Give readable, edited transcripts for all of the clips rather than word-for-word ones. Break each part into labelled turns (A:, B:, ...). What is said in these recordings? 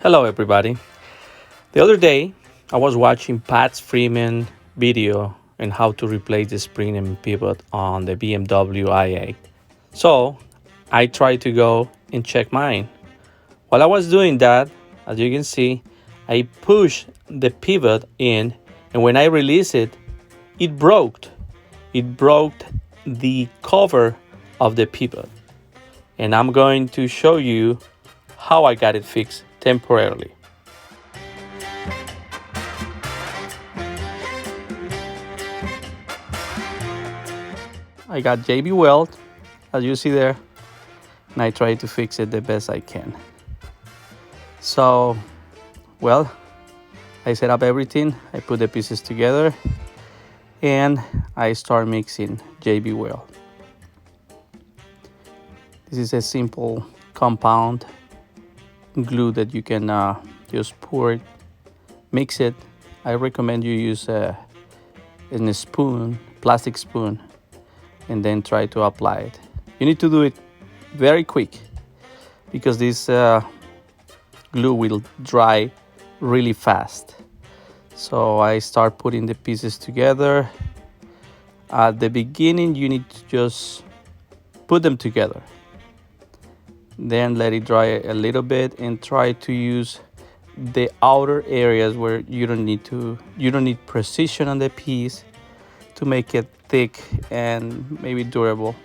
A: Hello everybody. The other day I was watching Pat's FREEMAN video on how to replace the spring and pivot on the BMW I8. So I tried to go and check mine. While I was doing that, as you can see, I pushed the pivot in, and when I released it, it broke. It broke the cover of the pivot. And I'm going to show you how I got it fixed temporarily. I got JB Weld, as you see there, and I try to fix it the best I can. So, well, I set up everything, I put the pieces together, and I start mixing JB Weld. This is a simple compound glue that you can just pour it, mix it. I recommend you use a spoon, plastic spoon, and then try to apply it. You need to do it very quick because this glue will dry really fast. So I start putting the pieces together. At the beginning, you need to just put them together. Then let it dry a little bit and try to use the outer areas where you don't need precision on the piece to make it thick and maybe durable.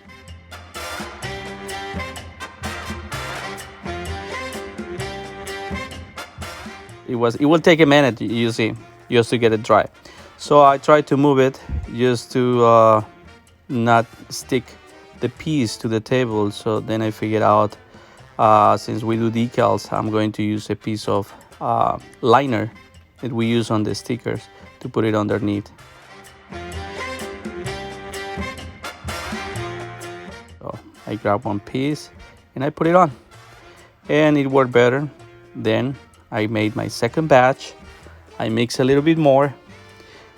A: It will take a minute, you see, just to get it dry. So I try to move it just to not stick the piece to the table. So then I figured out, since we do decals, I'm going to use a piece of liner that we use on the stickers to put it underneath. So I grab one piece and I put it on, and it worked better. Then I made my second batch. I mix a little bit more,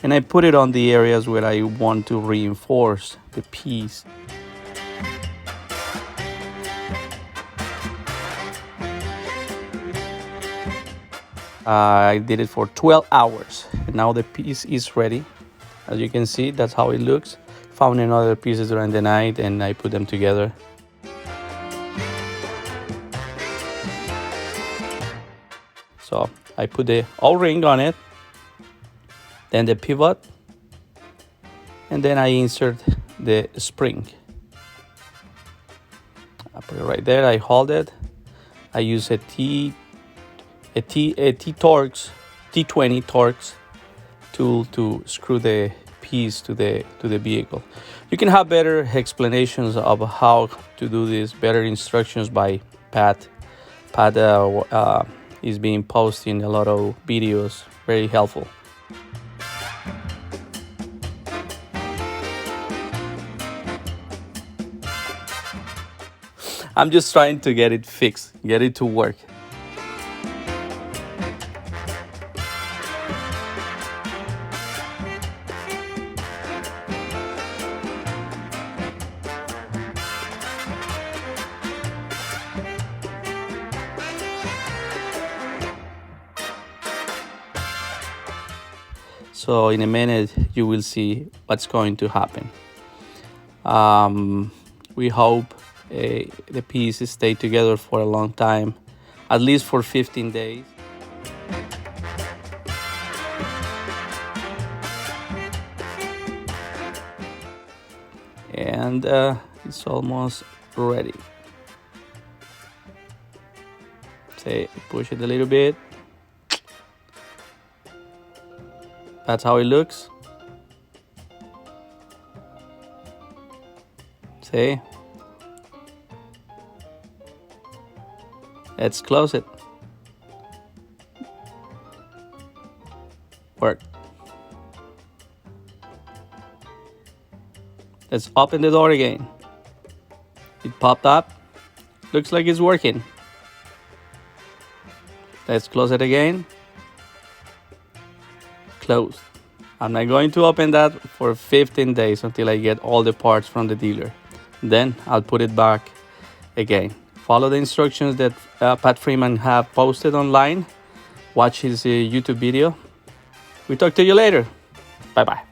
A: and I put it on the areas where I want to reinforce the piece. I did it for 12 hours, and now the piece is ready. As you can see, that's how it looks. Found another pieces during the night, and I put them together. So I put the O-ring on it, then the pivot, and then I insert the spring. I put it right there. I hold it. I use a T20 Torx tool to screw the piece to the vehicle. You can have better explanations of how to do this, better instructions by Pat. Pat is being posting a lot of videos, very helpful. I'm just trying to get it fixed, get it to work. So in a minute, you will see what's going to happen. We hope the pieces stay together for a long time, at least for 15 days. And it's almost ready. Say, push it a little bit. That's how it looks. See? Let's close it. Work. Let's open the door again. It popped up. Looks like it's working. Let's close it again. Closed. I'm not going to open that for 15 days until I get all the parts from the dealer. Then I'll put it back again. Follow the instructions that Pat Freeman have posted online. Watch his YouTube video. We talk to you later. Bye bye.